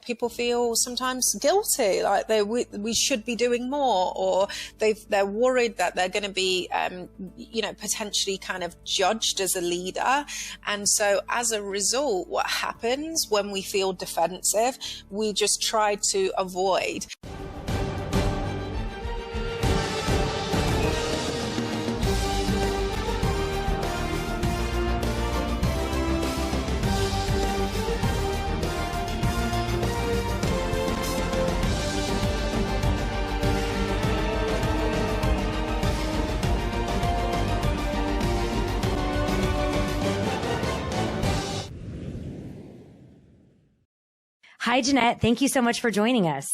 People feel sometimes guilty, like we should be doing more, or they're worried that they're going to be, potentially kind of judged as a leader. And so as a result, what happens when we feel defensive, we just try to avoid. Hi, Ginnette. Thank you so much for joining us.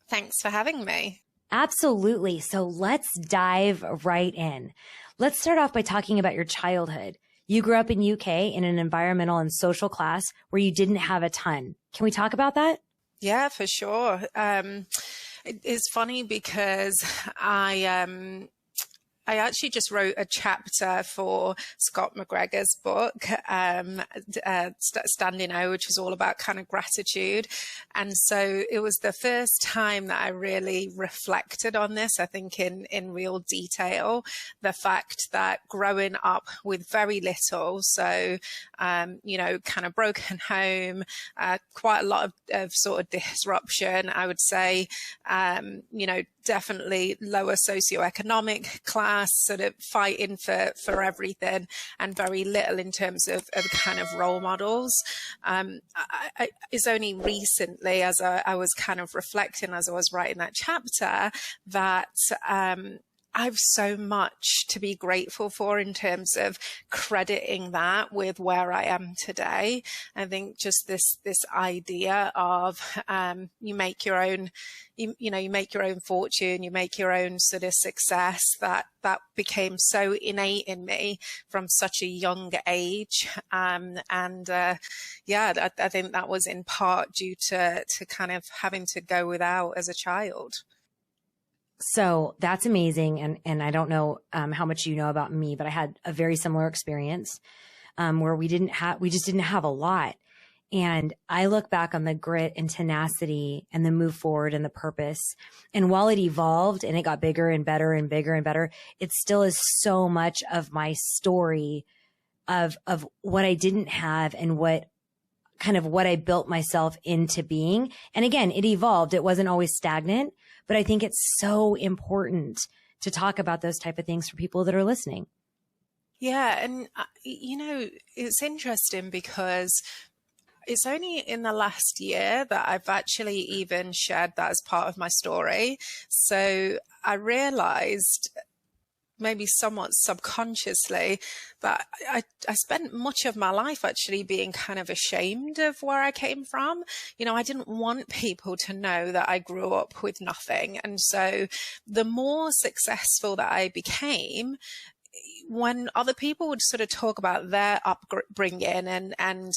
Thanks for having me. Absolutely. So let's dive right in. Let's start off by talking about your childhood. You grew up in UK in an environmental and social class where you didn't have a ton. Can we talk about that? Yeah, for sure. It's funny because I actually just wrote a chapter for Scott McGregor's book, Standing O, which is all about kind of gratitude. And so it was the first time that I really reflected on this, I think in real detail, the fact that growing up with very little, so, kind of broken home, quite a lot of sort of disruption, I would say, definitely lower socioeconomic class, sort of fighting for everything, and very little in terms of kind of role models. It's only recently, as I was kind of reflecting as I was writing that chapter, that I've so much to be grateful for in terms of crediting that with where I am today. I think just this idea of you make your own, you make your own fortune, you make your own sort of success, that became so innate in me from such a young age. I think that was in part due to kind of having to go without as a child. So that's amazing. And I don't know how much you know about me, but I had a very similar experience where we just didn't have a lot. And I look back on the grit and tenacity and the move forward and the purpose. And while it evolved and it got bigger and better and bigger and better, it still is so much of my story of what I didn't have and what I built myself into being. And again, it evolved. It wasn't always stagnant, but I think it's so important to talk about those type of things for people that are listening. Yeah. And, it's interesting because it's only in the last year that I've actually even shared that as part of my story. So I realized, maybe somewhat subconsciously, that I spent much of my life actually being kind of ashamed of where I came from. I didn't want people to know that I grew up with nothing. And so the more successful that I became, when other people would sort of talk about their upbringing and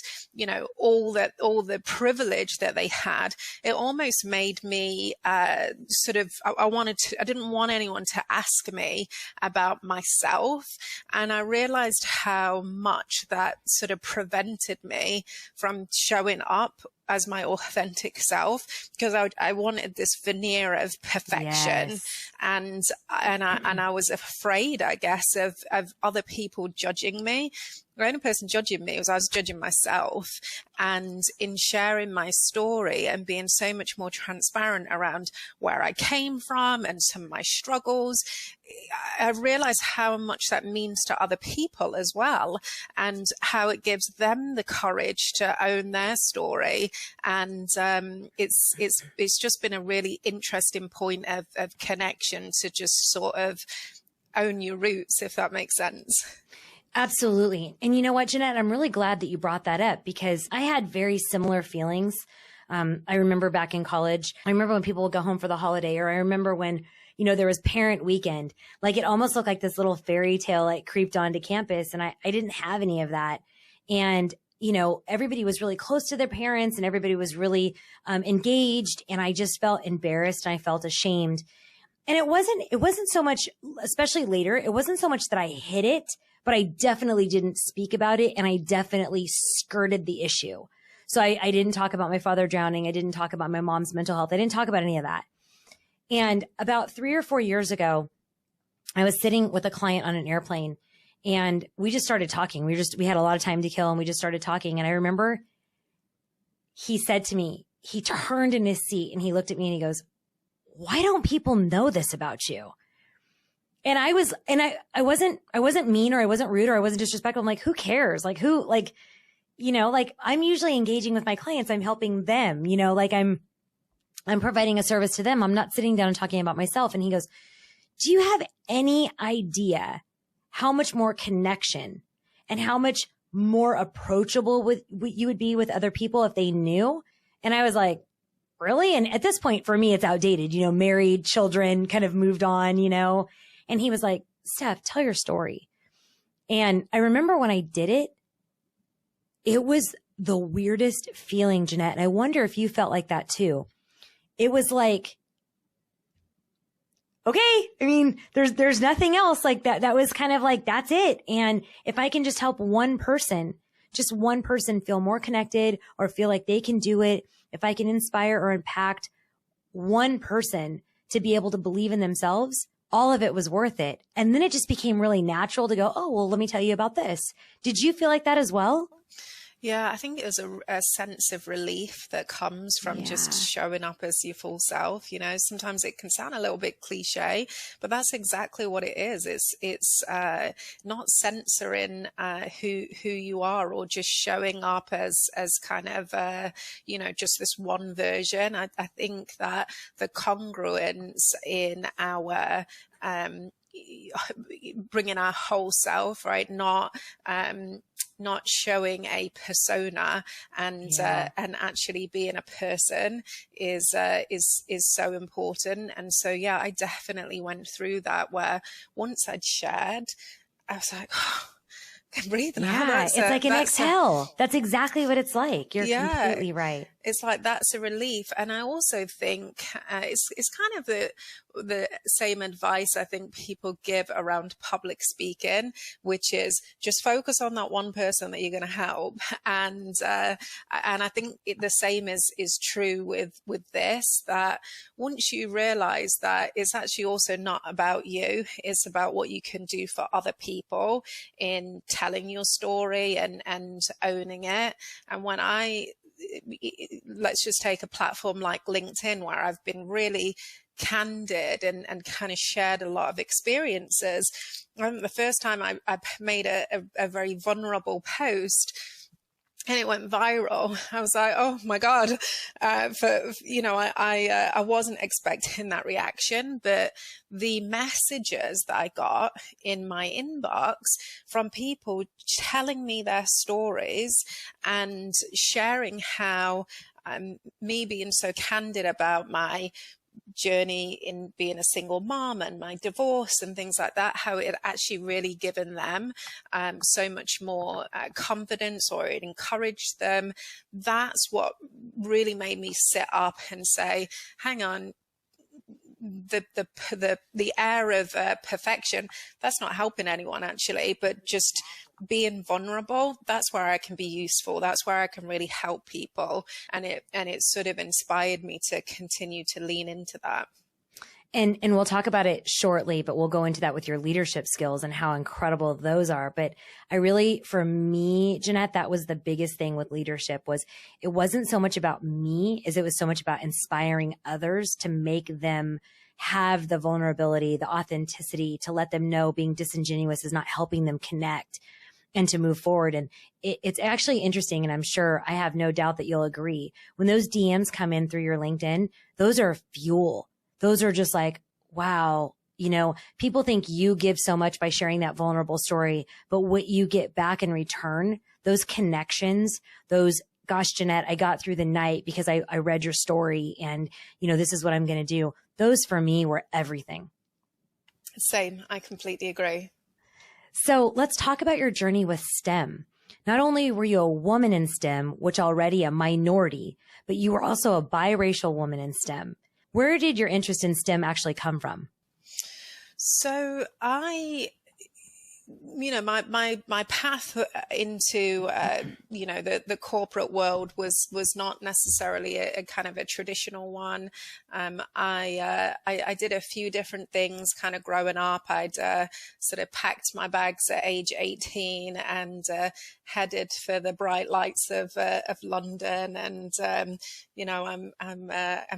all the privilege that they had, it almost made me I didn't want anyone to ask me about myself. And I realized how much that sort of prevented me from showing up as my authentic self, because I wanted this veneer of perfection. Yes. And I was afraid, I guess, of other people judging me. The only person judging me was I was judging myself. And in sharing my story and being so much more transparent around where I came from and some of my struggles, I realized how much that means to other people as well, and how it gives them the courage to own their story. And it's just been a really interesting point of connection to just sort of own your roots, if that makes sense. Absolutely. And you know what, Ginnette, I'm really glad that you brought that up, because I had very similar feelings. I remember back in college, I remember when people would go home for the holiday, or I remember when, there was parent weekend, like it almost looked like this little fairy tale, like creeped onto campus. And I didn't have any of that. And, everybody was really close to their parents and everybody was really engaged. And I just felt embarrassed and I felt ashamed. And it wasn't so much, especially later, it wasn't so much that I hid it, but I definitely didn't speak about it, and I definitely skirted the issue. So I didn't talk about my father drowning. I didn't talk about my mom's mental health. I didn't talk about any of that. And about 3 or 4 years ago, I was sitting with a client on an airplane and we just started talking. We had a lot of time to kill and we just started talking. And I remember he said to me, he turned in his seat and he looked at me and he goes, why don't people know this about you? And I wasn't mean or I wasn't rude or I wasn't disrespectful. I'm like, who cares? Like I'm usually engaging with my clients. I'm helping them, like I'm providing a service to them. I'm not sitting down and talking about myself. And he goes, do you have any idea how much more connection and how much more approachable you would be with other people if they knew? And I was like, really? And at this point for me, it's outdated, married, children, kind of moved on, and he was like, Steph, tell your story. And I remember when I did it, it was the weirdest feeling, Ginnette. And I wonder if you felt like that too. It was like, okay, I mean, there's nothing else like that. That was kind of like, that's it. And if I can just help just one person feel more connected or feel like they can do it, if I can inspire or impact one person to be able to believe in themselves, all of it was worth it. And then it just became really natural to go, oh, well, let me tell you about this. Did you feel like that as well? Yeah, I think it was a sense of relief that comes from just showing up as your full self. Sometimes it can sound a little bit cliche, but that's exactly what it is. It's not censoring who you are or just showing up as kind of just this one version. I think that the congruence in our bringing our whole self, right? Not showing a persona and actually being a person is so important. And so, I definitely went through that where once I'd shared, I was like, oh, I can breathe now. Yeah, it's like an exhale. That's exactly what it's like. You're completely right. It's like that's a relief. And I also think it's kind of the same advice I think people give around public speaking, which is just focus on that one person that you're going to help. And I think the same is true with this, that once you realize that it's actually also not about you, it's about what you can do for other people in telling your story and owning it. And when let's just take a platform like LinkedIn, where I've been really candid and kind of shared a lot of experiences. The first time I made a very vulnerable post and it went viral, I was like, oh my God, I wasn't expecting that reaction, but the messages that I got in my inbox from people telling me their stories and sharing how me being so candid about my journey in being a single mom and my divorce and things like that, how it actually really given them so much more confidence, or it encouraged them. That's what really made me sit up and say, hang on, the air of perfection, that's not helping anyone actually, but just being vulnerable, that's where I can be useful. That's where I can really help people. And it sort of inspired me to continue to lean into that. And we'll talk about it shortly, but we'll go into that with your leadership skills and how incredible those are. But for me, Ginnette, that was the biggest thing with leadership. It wasn't so much about me as it was so much about inspiring others to make them have the vulnerability, the authenticity, to let them know being disingenuous is not helping them connect and to move forward. And it's actually interesting. And I'm sure, I have no doubt that you'll agree, when those DMs come in through your LinkedIn, those are fuel. Those are just like, wow, people think you give so much by sharing that vulnerable story, but what you get back in return, those connections, those, gosh, Ginnette, I got through the night because I read your story and, this is what I'm going to do. Those for me were everything. Same. I completely agree. So let's talk about your journey with STEM. Not only were you a woman in STEM, which already a minority, but you were also a biracial woman in STEM. Where did your interest in STEM actually come from? So I my path into, the corporate world was not necessarily a kind of a traditional one. I did a few different things kind of growing up. I'd sort of packed my bags at age 18 and headed for the bright lights of London. And, I'm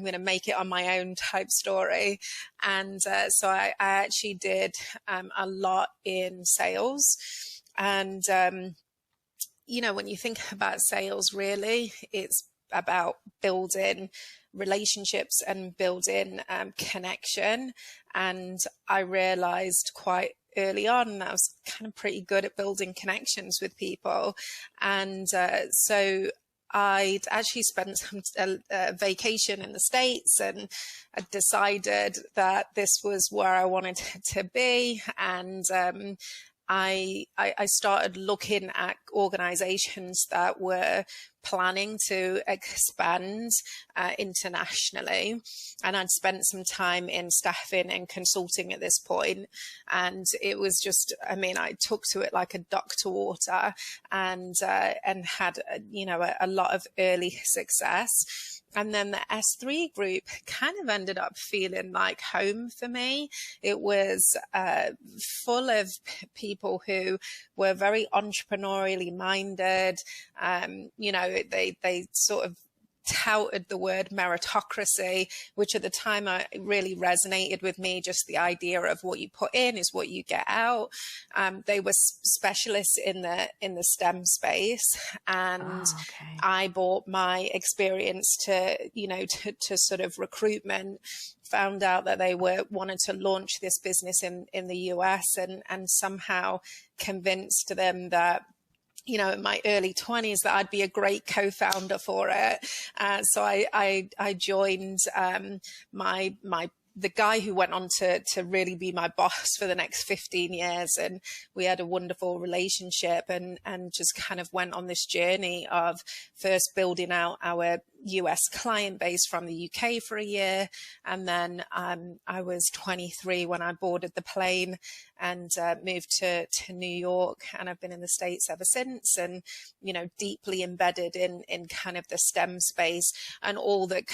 going to make it on my own type story. And so I actually did a lot in sales. And, when you think about sales, really, it's about building relationships and building connection. And I realized quite early on that I was kind of pretty good at building connections with people. And so I'd actually spent some vacation in the States, and I decided that this was where I wanted to be. And I started looking at organizations that were planning to expand internationally. And I'd spent some time in staffing and consulting at this point. And it was just, I took to it like a duck to water, and had, a lot of early success. And then the S3 group kind of ended up feeling like home for me. It was full of people who were very entrepreneurially minded. They sort of touted the word meritocracy, which at the time really resonated with me. Just the idea of what you put in is what you get out. They were specialists in the STEM space, and I brought my experience to sort of recruitment. Found out that they wanted to launch this business in the US, and somehow convinced them that, in my early 20s, that I'd be a great co-founder for it. So I joined the guy who went on to really be my boss for the next 15 years. And we had a wonderful relationship, and just kind of went on this journey of first building out our US client base from the UK for a year. And then I was 23 when I boarded the plane and moved to New York. And I've been in the States ever since, and, deeply embedded in kind of the STEM space and all that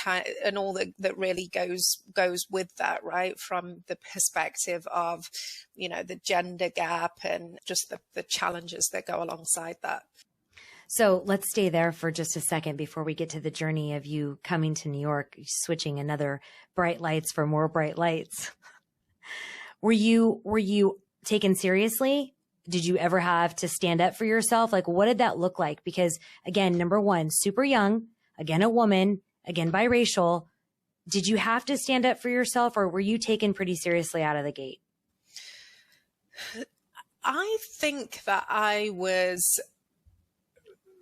that really goes with that, right? From the perspective of, the gender gap and just the challenges that go alongside that. So let's stay there for just a second before we get to the journey of you coming to New York, switching another bright lights for more bright lights. Were you taken seriously? Did you ever have to stand up for yourself? Like, what did that look like? Because again, number one, super young, again, a woman, again, biracial. Did you have to stand up for yourself, or were you taken pretty seriously out of the gate? I think that I was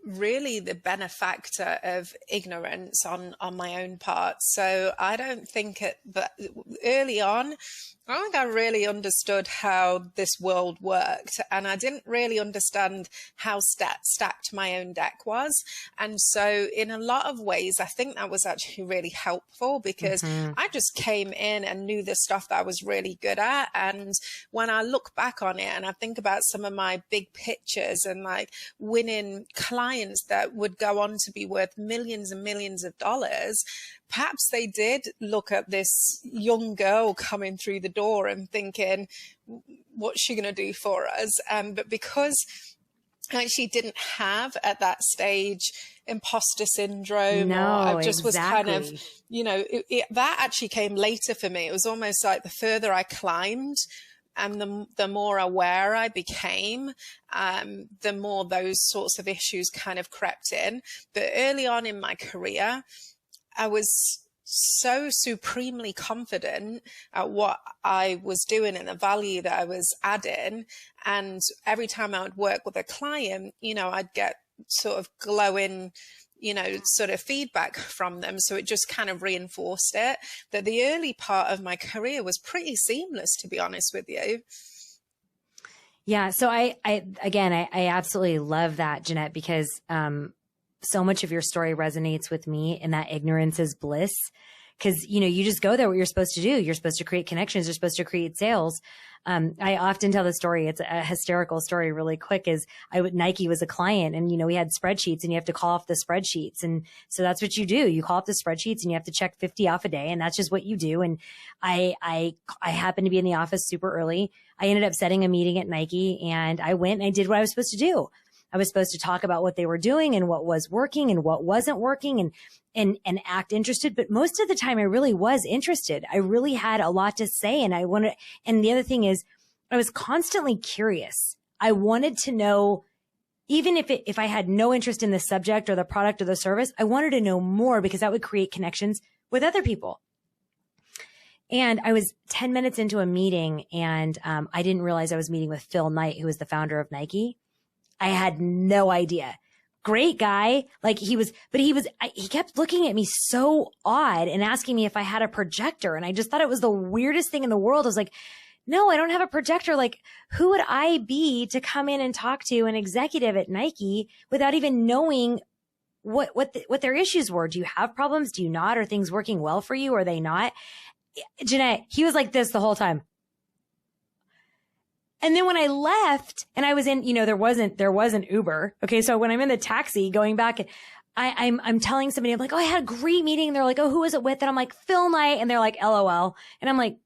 really the benefactor of ignorance on my own part. So I don't think that early on, I don't think I really understood how this world worked, and I didn't really understand how stacked my own deck was. And so in a lot of ways, I think that was actually really helpful, because I just came in and knew the stuff that I was really good at. And when I look back on it and I think about some of my big pictures and like winning clients that would go on to be worth millions and millions of dollars, perhaps they did look at this young girl coming through the door and thinking, what's she going to do for us? But because I actually didn't have at that stage imposter syndrome, or I just was kind of, that actually came later for me. It was almost like the further I climbed and the more aware I became, the more those sorts of issues kind of crept in. But early on in my career, I was so supremely confident at what I was doing and the value that I was adding. And every time I would work with a client, I'd get sort of glowing, sort of feedback from them. So it just kind of reinforced it. That the early part of my career was pretty seamless, to be honest with you. Yeah. So I absolutely love that, Ginnette, because, so much of your story resonates with me, and that ignorance is bliss. Cause you just go there, what you're supposed to do. You're supposed to create connections. You're supposed to create sales. I often tell the story. It's a hysterical story really quick is Nike was a client and, we had spreadsheets and you have to call off the spreadsheets. And so that's what you do. You call off the spreadsheets and you have to check 50 off a day. And that's just what you do. And I happened to be in the office super early. I ended up setting a meeting at Nike and I went and I did what I was supposed to do. I was supposed to talk about what they were doing and what was working and what wasn't working and act interested. But most of the time I really was interested. I really had a lot to say. And and the other thing is I was constantly curious. I wanted to know, even if I had no interest in the subject or the product or the service, I wanted to know more because that would create connections with other people. And I was 10 minutes into a meeting and I didn't realize I was meeting with Phil Knight, who is the founder of Nike. I had no idea. Great guy. He kept looking at me so odd and asking me if I had a projector. And I just thought it was the weirdest thing in the world. I was like, no, I don't have a projector. Like, who would I be to come in and talk to an executive at Nike without even knowing what their issues were? Do you have problems? Do you not? Are things working well for you? Are they not? Ginnette, he was like this the whole time. And then when I left and I was in, there wasn't Uber. Okay. So when I'm in the taxi going back, I'm telling somebody, I'm like, oh, I had a great meeting. And they're like, oh, who was it with? And I'm like, Phil Knight. And they're like, LOL. And I'm like,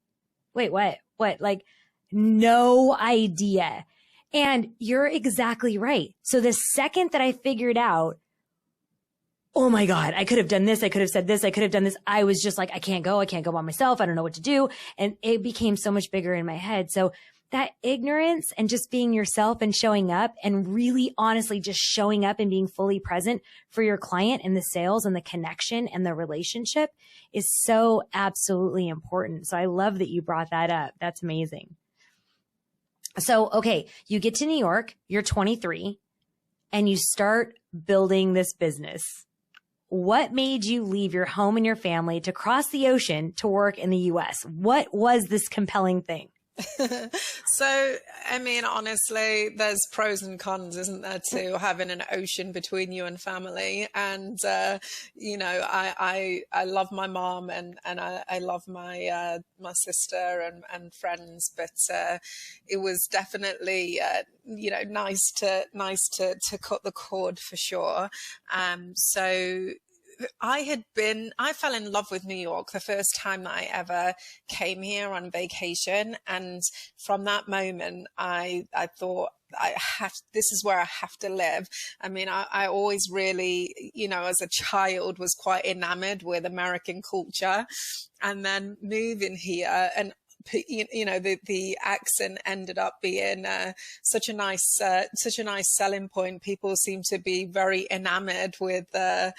wait, what? Like, no idea. And you're exactly right. So the second that I figured out, oh my God, I could have done this. I could have said this. I could have done this. I was just like, I can't go by myself. I don't know what to do. And it became so much bigger in my head. So that ignorance and just being yourself and showing up and really honestly just showing up and being fully present for your client and the sales and the connection and the relationship is so absolutely important. So I love that you brought that up. That's amazing. So, okay, you get to New York, you're 23 and you start building this business. What made you leave your home and your family to cross the ocean to work in the US? What was this compelling thing? So, I mean, honestly, there's pros and cons, isn't there, to having an ocean between you and family. And, I love my mom and I love my sister and friends, but, it was definitely, nice to cut the cord for sure. So I fell in love with New York the first time that I ever came here on vacation. And from that moment, I thought, this is where I have to live. I mean, I always really, as a child was quite enamored with American culture, and then moving here and the accent ended up being such a nice selling point. People seem to be very enamored with the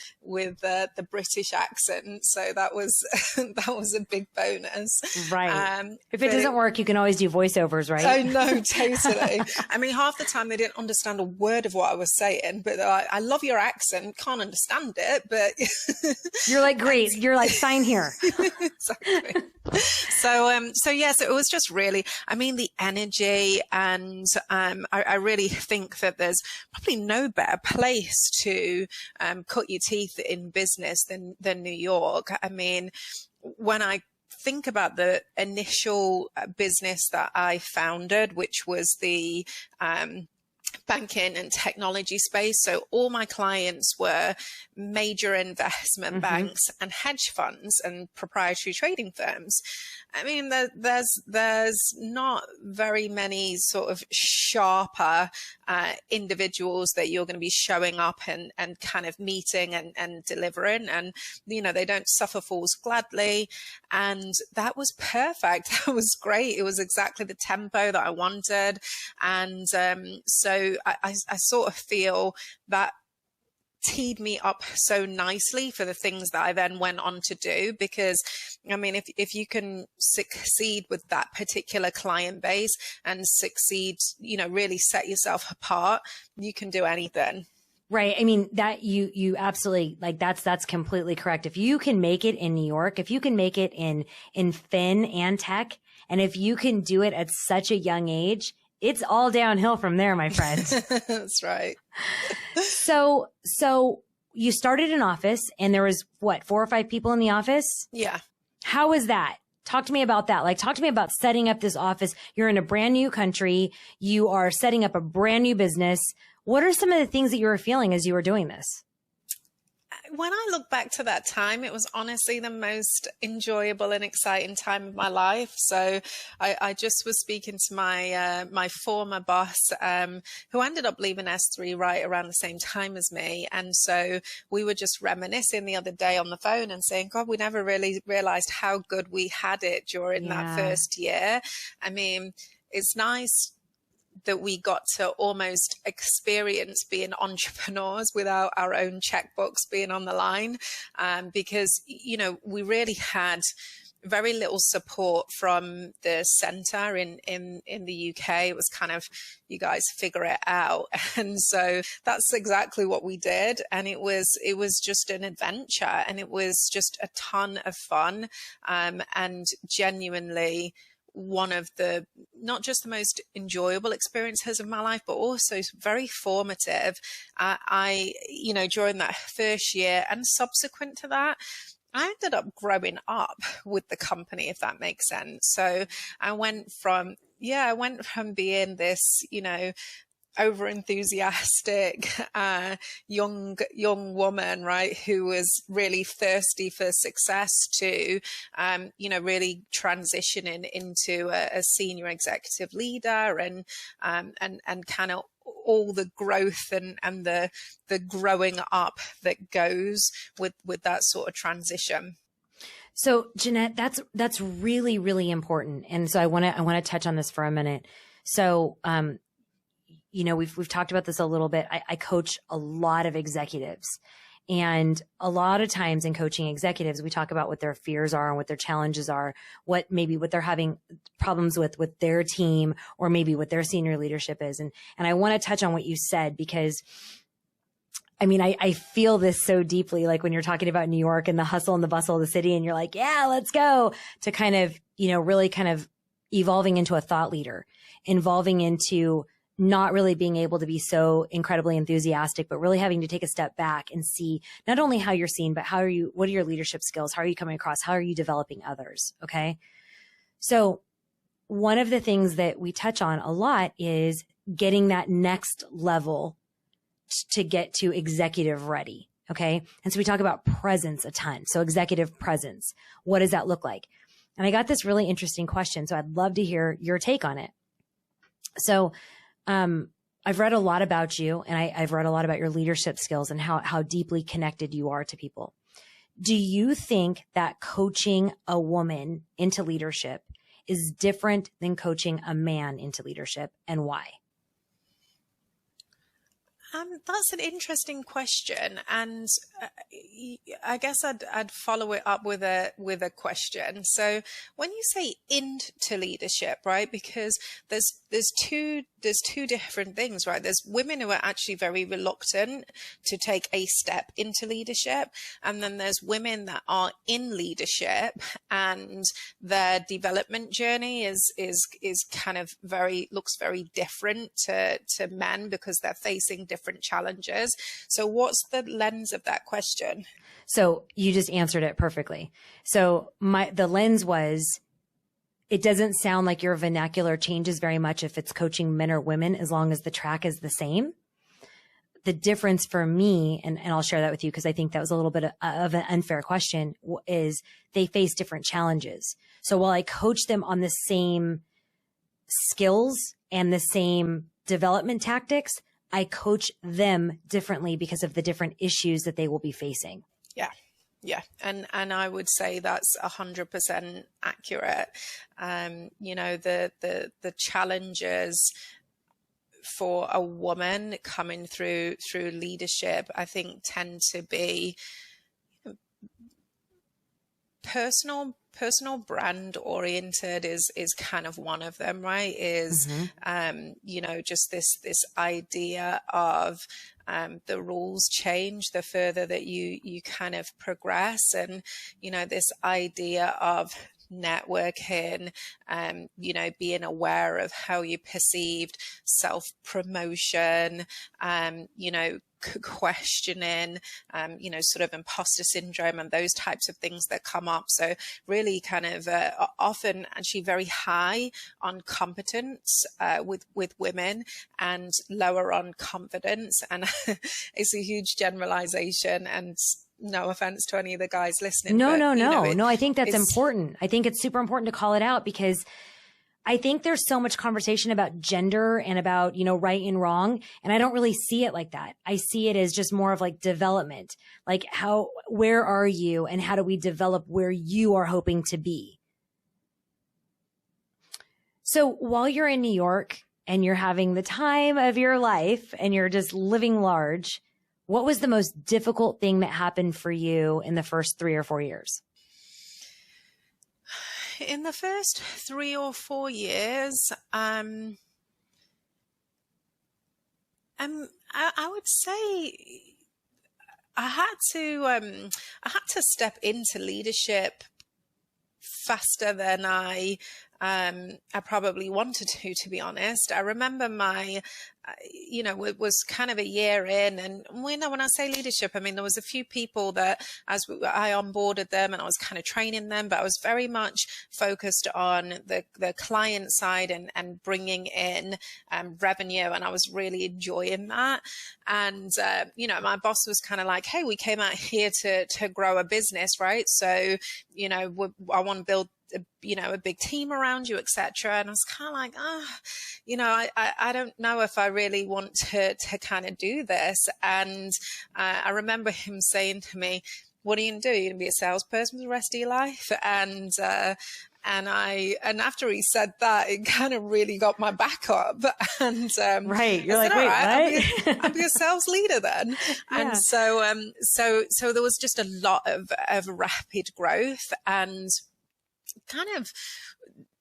British accent, so that was that was a big bonus. Right. If it doesn't work, you can always do voiceovers, right? Oh no, totally. I mean, half the time they didn't understand a word of what I was saying, but they're like, I love your accent, can't understand it, but you're like, great, you're like, sign here. Exactly. So yes, it was just really, I mean, the energy, and I really think that there's probably no better place to cut your teeth in business than New York. I mean, when I think about the initial business that I founded, which was the banking and technology space. So all my clients were major investment banks and hedge funds and proprietary trading firms. I mean, there's not very many sort of sharper individuals that you're going to be showing up and kind of meeting and delivering. And, they don't suffer fools gladly. And that was perfect. That was great. It was exactly the tempo that I wanted. And so I sort of feel that teed me up so nicely for the things that I then went on to do, because I mean, if you can succeed with that particular client base and succeed, really set yourself apart, you can do anything. Right. I mean, that you absolutely, like, that's completely correct. If you can make it in New York, if you can make it in fin and tech, and if you can do it at such a young age, it's all downhill from there, my friend. That's right. So you started an office and there was what, 4 or 5 people in the office? Yeah. How was that? Talk to me about that. Like, talk to me about setting up this office. You're in a brand new country. You are setting up a brand new business. What are some of the things that you were feeling as you were doing this? When I look back to that time, it was honestly the most enjoyable and exciting time of my life. So I just was speaking to my former boss, who ended up leaving S3 right around the same time as me. And so we were just reminiscing the other day on the phone and saying, God, we never really realized how good we had it during that first year. I mean, it's nice that we got to almost experience being entrepreneurs without our own checkbooks being on the line, because, you know, we really had very little support from the center in the UK. It was kind of, you guys figure it out. And so that's exactly what we did. And it was just an adventure, and it was just a ton of fun, and genuinely one of the, not just the most enjoyable experiences of my life, but also very formative. You know, during that first year and subsequent to that, I ended up growing up with the company, if that makes sense. So I went from being this, you know, over enthusiastic, young woman, right, who was really thirsty for success, to, you know, really transitioning into a senior executive leader, and kind of all the growth and the growing up that goes with that sort of transition. So Ginnette, that's really, really important. And so I want to touch on this for a minute. So, you know, we've talked about this a little bit. I coach a lot of executives, and a lot of times in coaching executives, we talk about what their fears are and what their challenges are, what they're having problems with their team, or maybe what their senior leadership is. And I want to touch on what you said, because I mean, I feel this so deeply, like when you're talking about New York and the hustle and the bustle of the city, and you're like, yeah, let's go, to kind of, you know, really kind of evolving into a thought leader, evolving into not really being able to be so incredibly enthusiastic, but really having to take a step back and see not only how you're seen, but what are your leadership skills? How are you coming across? How are you developing others? Okay. So one of the things that we touch on a lot is getting that next level to get to executive ready. Okay. And so we talk about presence a ton. So executive presence, what does that look like? And I got this really interesting question, so I'd love to hear your take on it. So, I've read a lot about you, and I've read a lot about your leadership skills and how deeply connected you are to people. Do you think that coaching a woman into leadership is different than coaching a man into leadership, and why? That's an interesting question, and I guess I'd follow it up with a question. So when you say into leadership, right? Because there's two different things, right? There's women who are actually very reluctant to take a step into leadership, and then there's women that are in leadership, and their development journey is kind of looks very different to men, because they're facing different challenges. So what's the lens of that question? So you just answered it perfectly. So the lens was, it doesn't sound like your vernacular changes very much if it's coaching men or women, as long as the track is the same. The difference for me, and I'll share that with you because I think that was a little bit of an unfair question, is they face different challenges. So while I coach them on the same skills and the same development tactics, I coach them differently because of the different issues that they will be facing. Yeah. Yeah. And I would say that's 100% accurate. You know, the challenges for a woman coming through leadership, I think, tend to be personal brand oriented is kind of one of them, right? Is, you know, just this idea of, the rules change the further that you kind of progress. And, you know, this idea of networking, you know, being aware of how you perceived self-promotion, you know, questioning, sort of imposter syndrome and those types of things that come up. So really kind of often actually very high on competence with women and lower on confidence. And it's a huge generalization, and no offense to any of the guys listening. No. I think that's important. I think it's super important to call it out, because I think there's so much conversation about gender and about, right and wrong. And I don't really see it like that. I see it as just more of like development, like where are you and how do we develop where you are hoping to be? So while you're in New York and you're having the time of your life and you're just living large, what was the most difficult thing that happened for you in the first 3 or 4 years? In the first 3 or 4 years, I would say I had to step into leadership faster than I probably wanted to be honest. I remember it was kind of a year in, and when I say leadership, I mean, there was a few people that I onboarded them and I was kind of training them, but I was very much focused on the client side and bringing in revenue. And I was really enjoying that. And, my boss was kind of like, hey, we came out here to grow a business, right? So, I want to build a big team around you, etc. And I was kind of like, I don't know if I really want to kind of do this. And I remember him saying to me, what are you going to do? You're going to be a salesperson for the rest of your life? And after he said that, it kind of really got my back up. And right, you're like, wait, what? I'll be a sales leader then. Yeah. And so there was just a lot of rapid growth. And kind of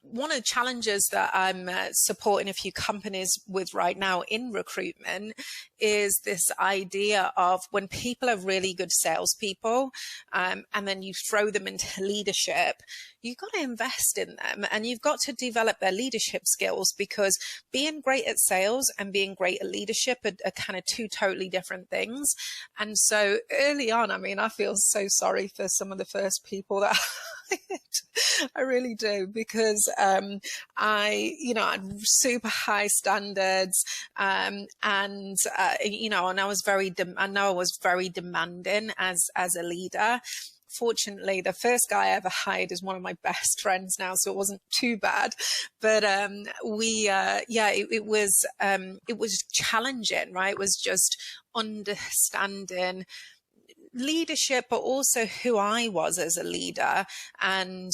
one of the challenges that I'm supporting a few companies with right now in recruitment is this idea of when people are really good salespeople, and then you throw them into leadership, you've got to invest in them and you've got to develop their leadership skills, because being great at sales and being great at leadership are kind of two totally different things. And so early on, I mean, I feel so sorry for some of the first people that I really do, because I had super high standards, and I was very demanding as a leader. Fortunately, the first guy I ever hired is one of my best friends now, so it wasn't too bad. But it was challenging, right? It was just understanding leadership, but also who I was as a leader. And,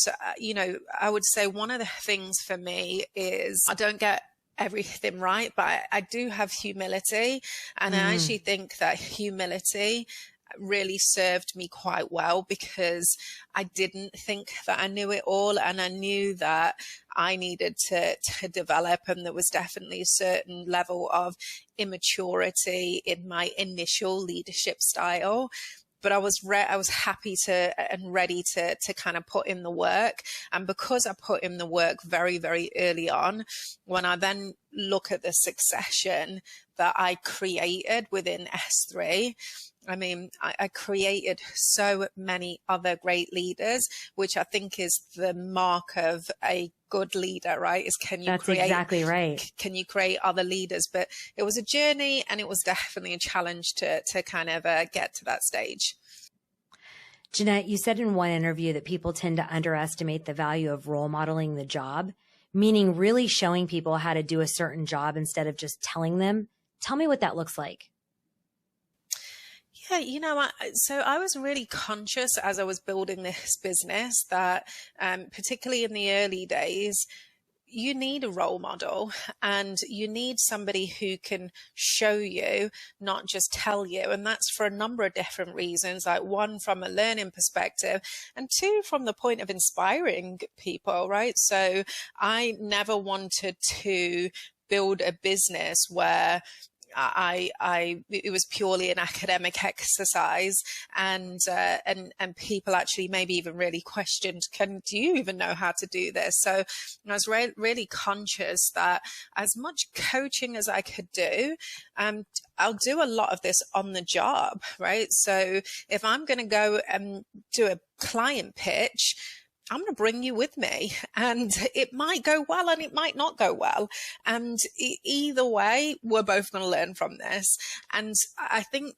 I would say one of the things for me is I don't get everything right, but I do have humility. And I actually think that humility really served me quite well, because I didn't think that I knew it all, and I knew that I needed to develop, and there was definitely a certain level of immaturity in my initial leadership style. But I was happy and ready to kind of put in the work. And because I put in the work very, very early on, when I then look at the succession that I created within S3, I mean, I created so many other great leaders, which I think is the mark of a good leader, right? Is That's exactly right. Can you create other leaders? But it was a journey, and it was definitely a challenge to kind of get to that stage. Ginnette, you said in one interview that people tend to underestimate the value of role modeling the job, meaning really showing people how to do a certain job instead of just telling them. Tell me what that looks like. Yeah, so I was really conscious as I was building this business that particularly in the early days, you need a role model, and you need somebody who can show you, not just tell you. And that's for a number of different reasons, like one, from a learning perspective, and two, from the point of inspiring people, right? So I never wanted to build a business where it was purely an academic exercise, and people actually maybe even really questioned, do you even know how to do this? So I was really conscious that as much coaching as I could do, I'll do a lot of this on the job, right? So if I'm going to go and do a client pitch, I'm going to bring you with me, and it might go well and it might not go well. And either way, we're both going to learn from this. And I think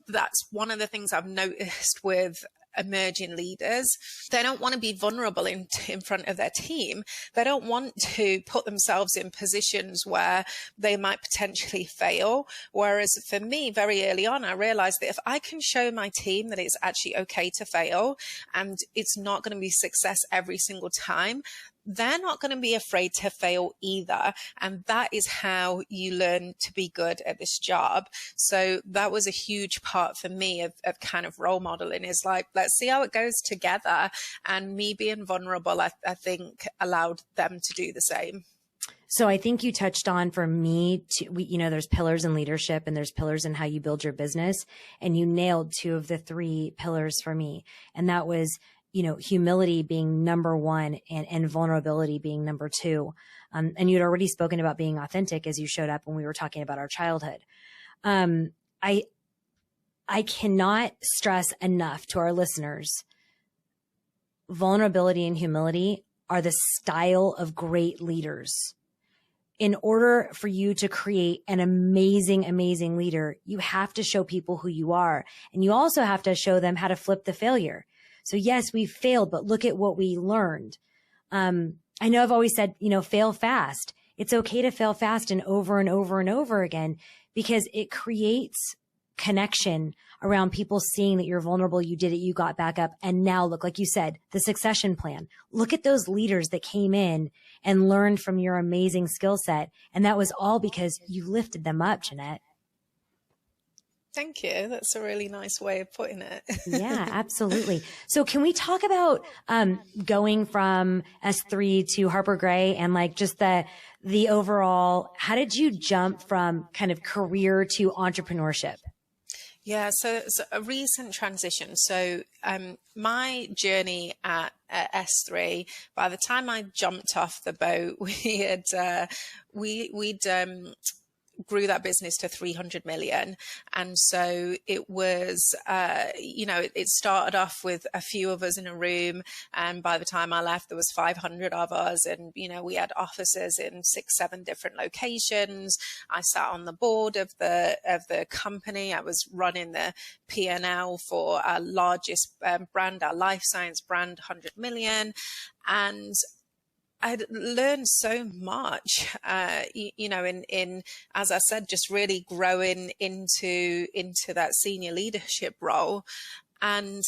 that's one of the things I've noticed with emerging leaders. They don't want to be vulnerable in front of their team. They don't want to put themselves in positions where they might potentially fail. Whereas for me, very early on, I realized that if I can show my team that it's actually okay to fail and it's not going to be success every single time, they're not going to be afraid to fail either. And that is how you learn to be good at this job. So that was a huge part for me of kind of role modeling, is like, let's see how it goes together. And me being vulnerable, I think allowed them to do the same. So I think you touched on, for me, there's pillars in leadership and there's pillars in how you build your business. And you nailed two of the three pillars for me. And that was, humility being number one and vulnerability being number two. And you'd already spoken about being authentic as you showed up when we were talking about our childhood. I cannot stress enough to our listeners, vulnerability and humility are the style of great leaders. In order for you to create an amazing, amazing leader, you have to show people who you are. And you also have to show them how to flip the failure. So yes, we failed, but look at what we learned. I know I've always said, fail fast. It's okay to fail fast and over and over and over again, because it creates connection around people seeing that you're vulnerable, you did it, you got back up. And now look, like you said, the succession plan. Look at those leaders that came in and learned from your amazing skill set. And that was all because you lifted them up, Ginnette. Thank you. That's a really nice way of putting it. Yeah, absolutely. So can we talk about going from S3 to Harper Gray and like just the overall, how did you jump from kind of career to entrepreneurship? Yeah, so it's a recent transition. So my journey at S3, by the time I jumped off the boat, we'd grew that business to 300 million. And so it was, it started off with a few of us in a room. And by the time I left, there was 500 of us. And, we had offices in 6-7 different locations. I sat on the board of the company. I was running the P&L for our largest brand, our life science brand, 100 million. And I'd learned so much, in, as I said, just really growing into that senior leadership role. And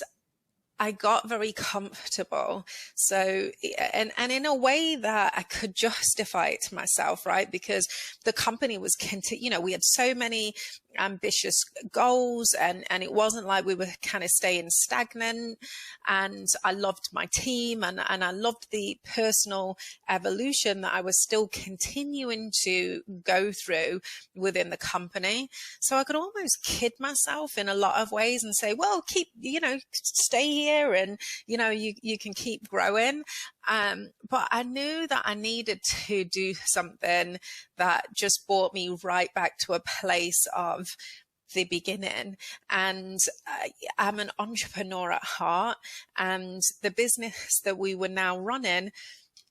I got very comfortable. So, and in a way that I could justify it to myself, right? Because the company was, we had so many ambitious goals, and it wasn't like we were kind of staying stagnant. And I loved my team, and I loved the personal evolution that I was still continuing to go through within the company. So I could almost kid myself in a lot of ways and say, well, stay here, and, you can keep growing. But I knew that I needed to do something that just brought me right back to a place of the beginning. And I'm an entrepreneur at heart, and the business that we were now running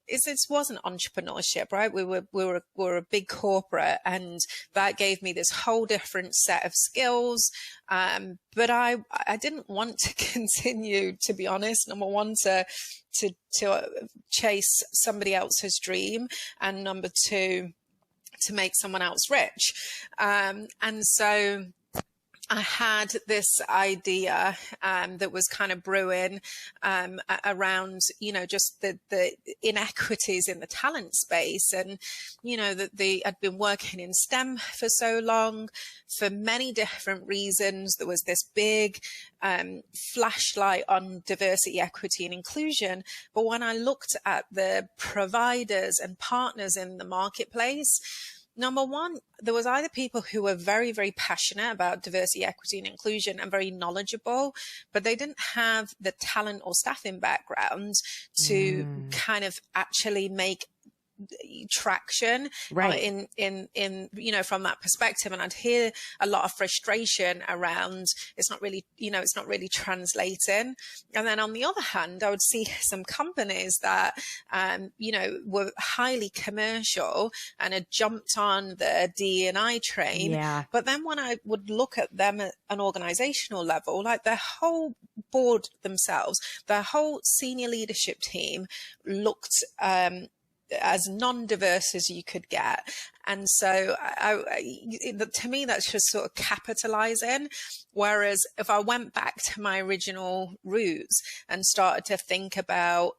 it wasn't entrepreneurship, right? We were a big corporate, and that gave me this whole different set of skills. But I didn't want to continue, to be honest. Number one, to chase somebody else's dream, and number two, to make someone else rich. And so I had this idea that was kind of brewing around, just the inequities in the talent space. And, I'd been working in STEM for so long for many different reasons. There was this big flashlight on diversity, equity, and inclusion. But when I looked at the providers and partners in the marketplace, Number one, there was either people who were very, very passionate about diversity, equity, and inclusion and very knowledgeable, but they didn't have the talent or staffing background to kind of actually make traction right. in from that perspective. And I'd hear a lot of frustration around it's not really translating. And then on the other hand, I would see some companies that were highly commercial and had jumped on the D&I train. Yeah. But then when I would look at them at an organizational level, like their whole board themselves, their whole senior leadership team looked as non-diverse as you could get. And so to me, that's just sort of capitalizing. Whereas if I went back to my original roots and started to think about,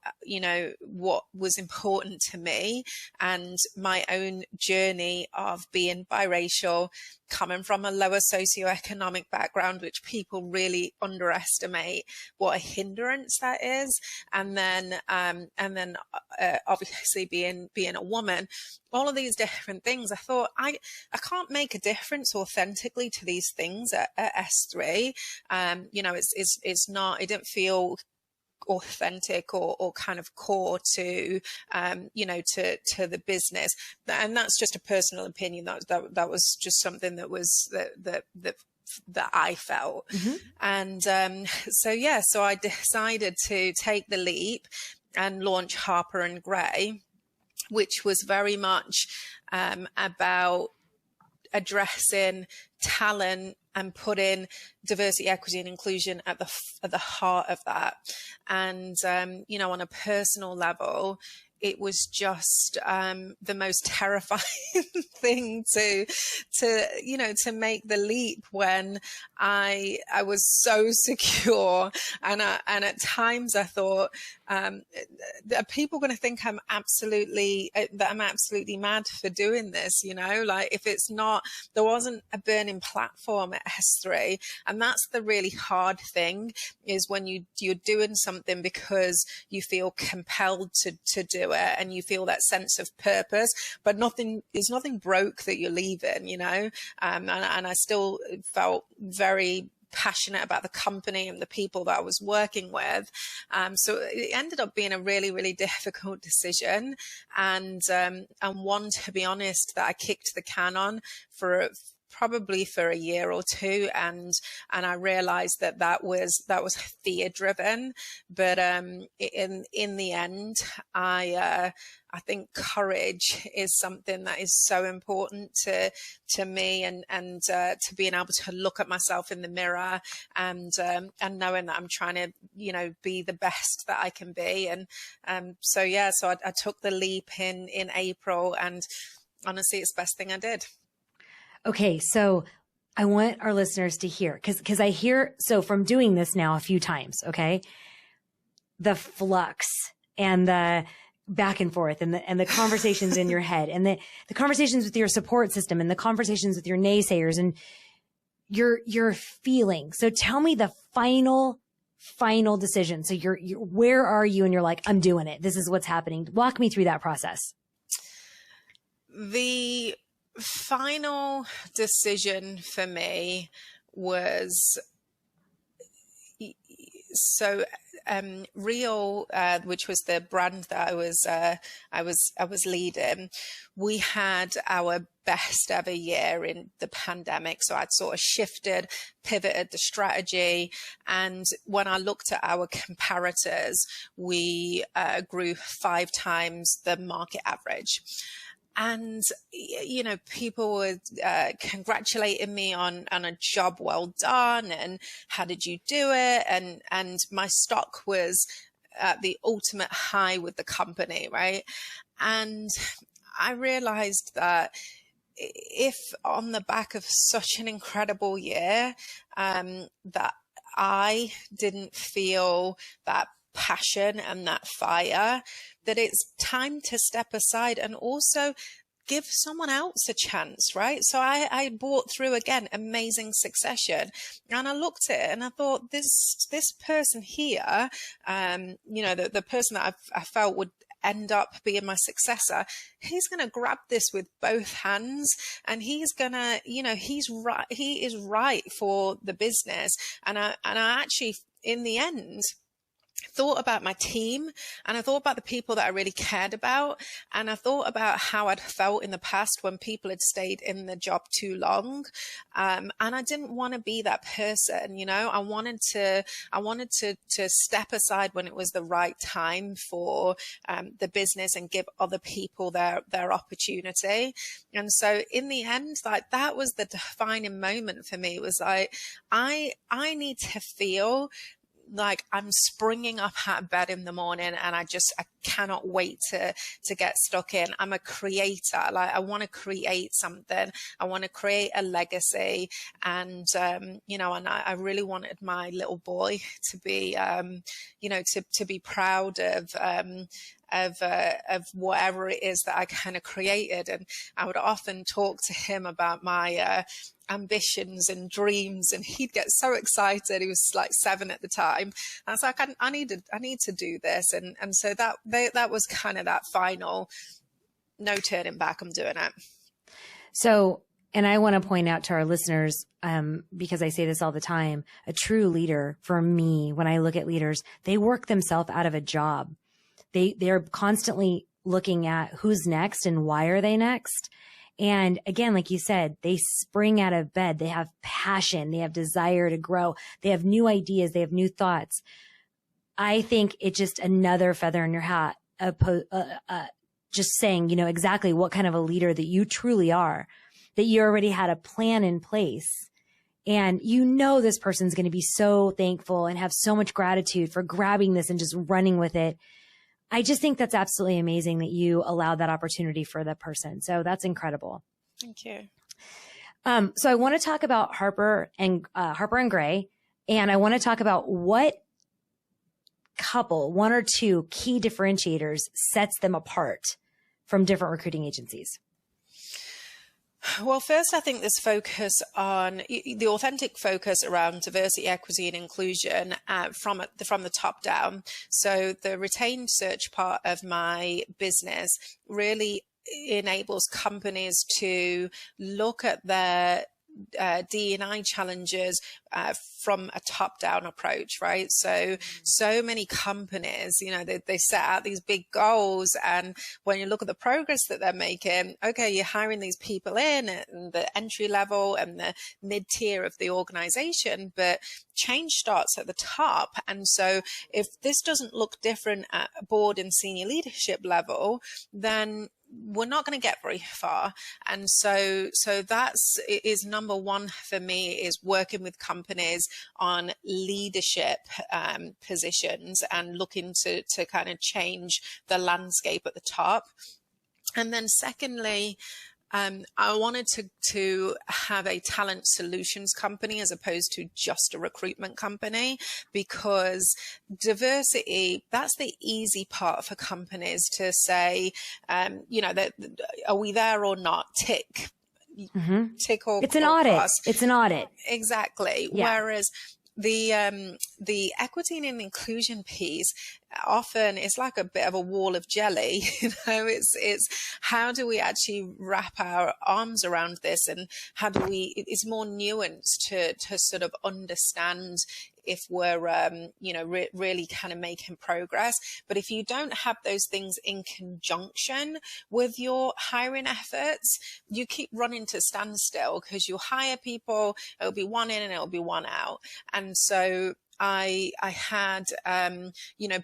what was important to me and my own journey of being biracial, coming from a lower socioeconomic background, which people really underestimate what a hindrance that is. And then obviously being a woman, all of these different things, I thought I can't make a difference authentically to these things at S3. It's not, it didn't feel authentic or kind of core to to the business. And that's just a personal opinion. That was just something that was that I felt. And so I decided to take the leap and launch Harper and Gray, which was very much about addressing talent and putting diversity, equity, and inclusion at the heart of that. And on a personal level, it was just the most terrifying thing to make the leap when I was so secure, and at times I thought, are people going to think I'm absolutely mad for doing this? Like if it's not, there wasn't a burning platform at S3, and that's the really hard thing, is when you're doing something because you feel compelled to do it, and you feel that sense of purpose, but there's nothing broke that you're leaving, and I still felt very passionate about the company and the people that I was working with. So it ended up being a really, really difficult decision, and one, to be honest, that I kicked the can on probably for a year or two, and I realized that was fear driven. But in the end, I think courage is something that is so important to me, and to being able to look at myself in the mirror and knowing that I'm trying to be the best that I can be. And so I took the leap in April, and honestly, it's the best thing I did. Okay, so I want our listeners to hear, because I hear, so from doing this now a few times, okay, the flux and the back and forth and the conversations in your head, and the conversations with your support system, and the conversations with your naysayers, and your feeling. So tell me the final decision. So you're where are you? And you're like, I'm doing it. This is what's happening. Walk me through that process. The final decision for me was Real, which was the brand that I was leading. We had our best ever year in the pandemic, so I'd sort of pivoted the strategy, and when I looked at our comparators, we grew 5 times the market average. And, people were congratulating me on a job well done, and how did you do it? And my stock was at the ultimate high with the company, right? And I realized that if on the back of such an incredible year, that I didn't feel that passion and that fire, that it's time to step aside and also give someone else a chance, right? So I brought through, again, amazing succession, and I looked at it and I thought, this person here, the person that I felt would end up being my successor, he's going to grab this with both hands, and he's going to, he's right. He is right for the business. And I actually, in the end, thought about my team, and I thought about the people that I really cared about, and I thought about how I'd felt in the past when people had stayed in the job too long, and I didn't want to be that person. I wanted to step aside when it was the right time for the business and give other people their opportunity. And so in the end, like, that was the defining moment for me. It was like, I need to feel like I'm springing up out of bed in the morning, and I cannot wait to get stuck in. I'm a creator. Like, I want to create something. I want to create a legacy. And, and I really wanted my little boy to be, to be proud of whatever it is that I kind of created. And I would often talk to him about my, ambitions and dreams, and he'd get so excited. He was like 7 at the time. And I was like, I need to do this. And so that was kind of that final, no turning back, I'm doing it. So, and I want to point out to our listeners, because I say this all the time, a true leader, for me, when I look at leaders, they work themselves out of a job. They're constantly looking at who's next and why are they next. And again, like you said, they spring out of bed. They have passion. They have desire to grow. They have new ideas. They have new thoughts. I think it's just another feather in your hat, just saying, exactly what kind of a leader that you truly are, that you already had a plan in place. And this person's going to be so thankful and have so much gratitude for grabbing this and just running with it. I just think that's absolutely amazing that you allowed that opportunity for that person. So that's incredible. Thank you. So I want to talk about Harper and Gray, and I want to talk about what couple, 1 or 2 key differentiators sets them apart from different recruiting agencies. Well, first, I think this focus on the authentic focus around diversity, equity, and inclusion from the top down. So the retained search part of my business really enables companies to look at their D&I challenges from a top-down approach, right? So many companies, they set out these big goals, and when you look at the progress that they're making, okay, you're hiring these people in at the entry level and the mid-tier of the organization, but change starts at the top. And so if this doesn't look different at a board and senior leadership level, then we're not going to get very far. And so that's is number one for me, is working with companies on leadership positions and looking to kind of change the landscape at the top. And then secondly, I wanted to have a talent solutions company as opposed to just a recruitment company, because diversity, that's the easy part for companies to say, that are we there or not? Tick. Mm-hmm. Tick or it's an audit. Cross. It's an audit. Exactly. Yeah. Whereas the equity and inclusion piece often is like a bit of a wall of jelly. It's how do we actually wrap our arms around this, and how do we? It's more nuanced to sort of understand if we're really kind of making progress. But if you don't have those things in conjunction with your hiring efforts, you keep running to standstill, because you'll hire people, it'll be one in and it'll be one out. And so I had,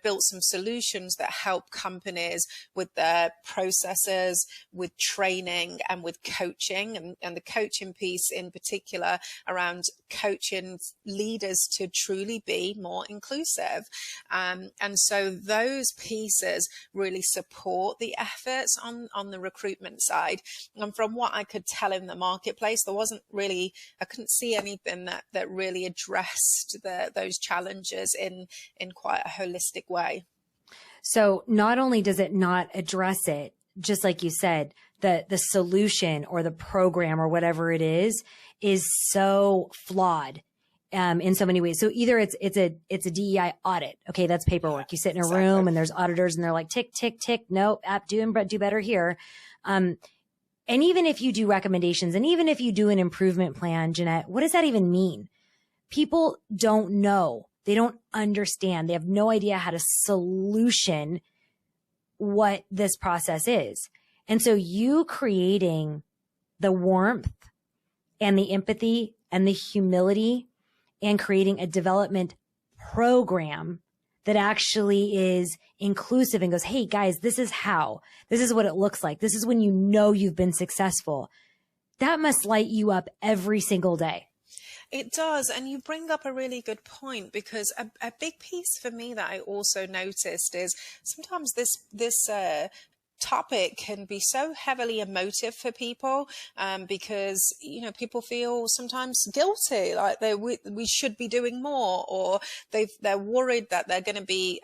built some solutions that help companies with their processes, with training, and with coaching, and the coaching piece in particular around coaching leaders to truly be more inclusive. And so those pieces really support the efforts on the recruitment side. And from what I could tell in the marketplace, I couldn't see anything that really addressed those challenges in quite a holistic way. So not only does it not address it, just like you said, the solution or the program or whatever it is so flawed. in so many ways. So either it's a DEI audit. Okay. That's paperwork. You sit in a room and there's auditors and they're like, tick, tick, tick. No, do better here. And even if you do recommendations and even if you do an improvement plan, Ginnette, what does that even mean? People don't know. They don't understand. They have no idea how to solution what this process is. And so you creating the warmth and the empathy and the humility and creating a development program that actually is inclusive and goes, hey guys, this is what it looks like. This is when you know you've been successful. That must light you up every single day. It does. And you bring up a really good point, because a big piece for me that I also noticed is sometimes this topic can be so heavily emotive for people, because, people feel sometimes guilty, like we should be doing more, or they're worried that they're going to be,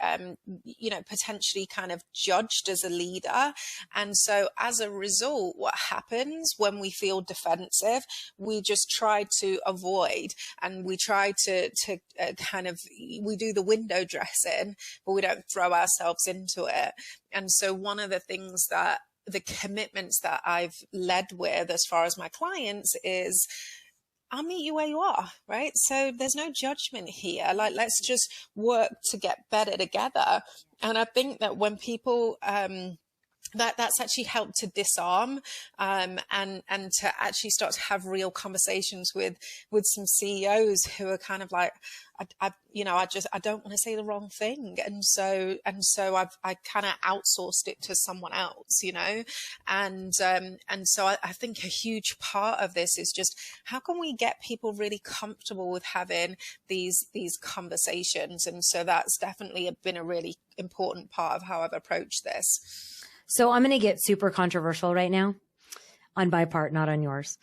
potentially kind of judged as a leader. And so as a result, what happens when we feel defensive, we just try to avoid, and we try to we do the window dressing, but we don't throw ourselves into it. And so one of the things that the commitments that I've led with as far as my clients is, I'll meet you where you are, right? So there's no judgment here. Like, let's just work to get better together. And I think that when people, that's actually helped to disarm, and to actually start to have real conversations with some CEOs who are kind of like, I don't want to say the wrong thing. And so I kind of outsourced it to someone else, and so I think a huge part of this is just, how can we get people really comfortable with having these conversations? And so that's definitely been a really important part of how I've approached this. So I'm going to get super controversial right now on my part, not on yours.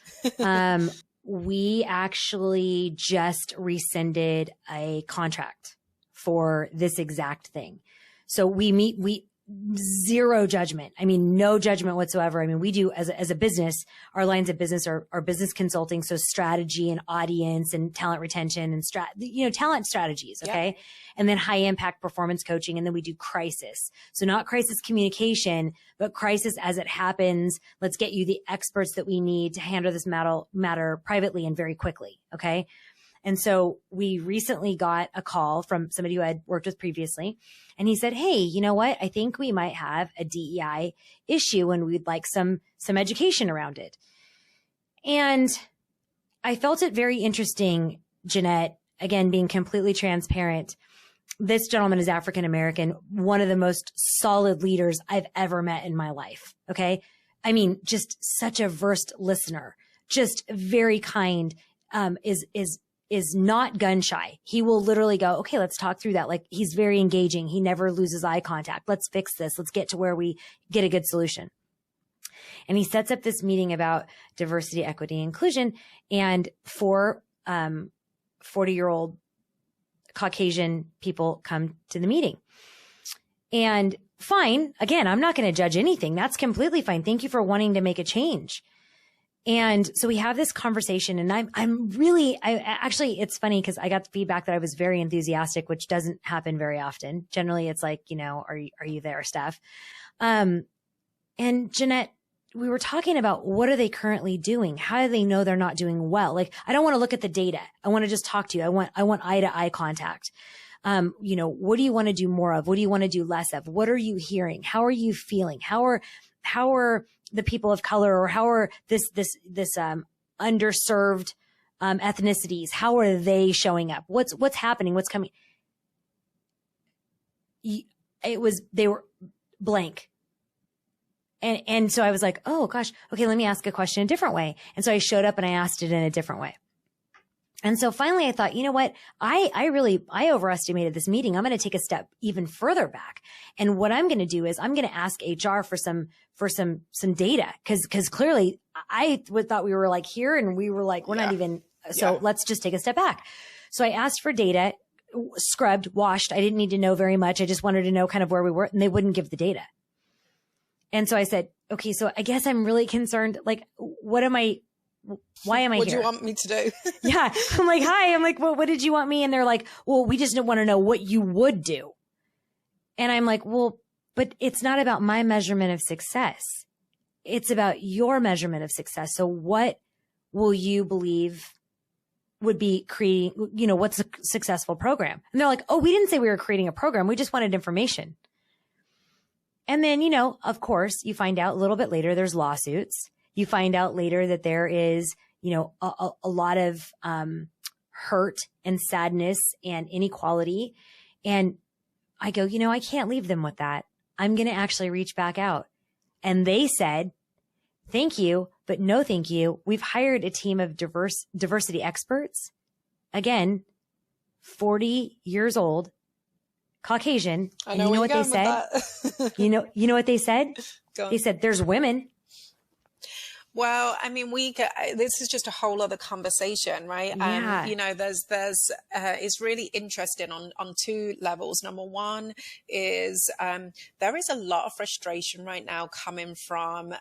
We actually just rescinded a contract for this exact thing. So we zero judgment. I mean, no judgment whatsoever. I mean, we do as a business, our lines of business are business consulting. So strategy and audience and talent retention and talent strategies. Okay. Yeah. And then high impact performance coaching. And then we do crisis. So not crisis communication, but crisis as it happens. Let's get you the experts that we need to handle this matter privately and very quickly. Okay. And so we recently got a call from somebody who I had worked with previously. And he said, hey, you know what? I think we might have a DEI issue and we'd like some education around it. And I felt it very interesting, Ginnette, again, being completely transparent. This gentleman is African-American, one of the most solid leaders I've ever met in my life. Okay. I mean, just such a versed listener, just very kind, is not gun shy. He will literally go, okay, let's talk through that. Like, he's very engaging. He never loses eye contact. Let's fix this. Let's get to where we get a good solution. And he sets up this meeting about diversity, equity, inclusion. And 4 40-year-old Caucasian people come to the meeting. And fine. Again, I'm not going to judge anything. That's completely fine. Thank you for wanting to make a change. And so we have this conversation, and actually, it's funny because I got the feedback that I was very enthusiastic, which doesn't happen very often. Generally, it's like, are you there, Steph? And Ginnette, we were talking about, what are they currently doing? How do they know they're not doing well? Like, I don't want to look at the data. I want to just talk to you. I want eye to eye contact. What do you want to do more of? What do you want to do less of? What are you hearing? How are you feeling? How are the people of color, or how are this underserved ethnicities, how are they showing up? What's happening? What's coming? They were blank. And so I was like, oh gosh, okay, let me ask a question a different way. And so I showed up and I asked it in a different way. And so finally I thought, you know what? I overestimated this meeting. I'm going to take a step even further back. And what I'm going to do is I'm going to ask HR for some data. Cause clearly I thought we were like here, and we were like, we're not even, so let's just take a step back. So I asked for data, scrubbed, washed. I didn't need to know very much. I just wanted to know kind of where we were, and they wouldn't give the data. And so I said, okay, so I guess I'm really concerned. Like, what am I why am I what here? do you want me to do? Yeah. I'm like, hi. I'm like, well, what did you want me? And they're like, well, we just want to know what you would do. And I'm like, well, but it's not about my measurement of success. It's about your measurement of success. So what will you believe would be creating, you know, what's a successful program? And they're like, oh, we didn't say we were creating a program. We just wanted information. And then, you know, of course, you find out a little bit later, there's lawsuits. You find out later that there is, you know, a lot of hurt and sadness and inequality. And I go, you know, I can't leave them with that. I'm going to actually reach back out. And they said, thank you, but no thank you. We've hired a team of diversity experts. Again, 40 years old, Caucasian. I know, and you know what they said? you know what they said? They said, there's women. Well, I mean, this is just a whole other conversation, right? Yeah. You know, it's really interesting on two levels. Number one is, there is a lot of frustration right now coming from,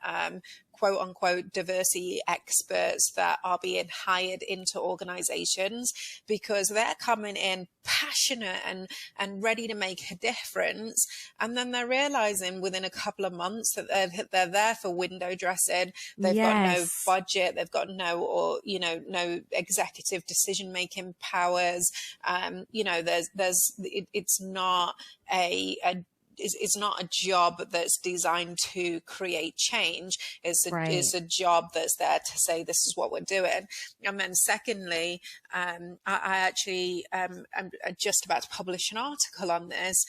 quote unquote diversity experts that are being hired into organizations because they're coming in passionate and ready to make a difference. And then they're realizing within a couple of months that they're there for window dressing. They've got no budget. They've got no executive decision making powers. You know, it's not it's not a job that's designed to create change. It's a job that's there to say, this is what we're doing. And then secondly, I actually, I'm just about to publish an article on this.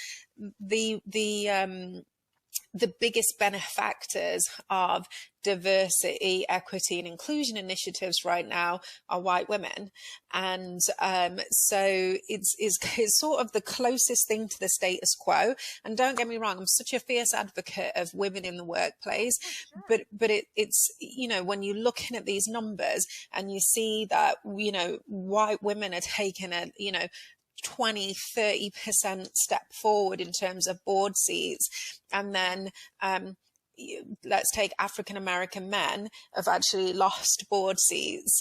The biggest benefactors of diversity, equity, and inclusion initiatives right now are white women. And so it's sort of the closest thing to the status quo. And don't get me wrong, I'm such a fierce advocate of women in the workplace, but it's, you know, when you're looking at these numbers and you see that, you know, white women are taking 20-30% step forward in terms of board seats. And then let's take African American men have actually lost board seats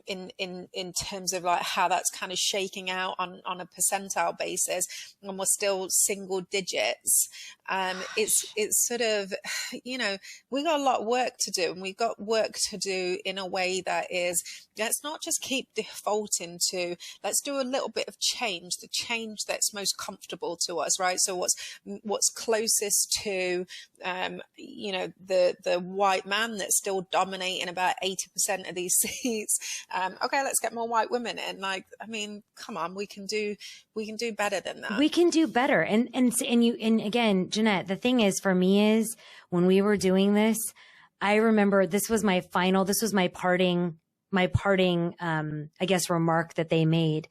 in terms of like how that's kind of shaking out on a percentile basis, and we're still single digits. It's sort of, you know, we got a lot of work to do, and we've got work to do in a way that is, let's not just keep defaulting to, let's do a little bit of change, the change that's most comfortable to us, right? So what's closest to you know, the white man that's still dominating about 80% of these seats. Okay, let's get more white women in. Like, I mean, come on, we can do better than that. We can do better. And again, Ginnette, the thing is for me is when we were doing this, I remember this was my parting, I guess, remark that they made.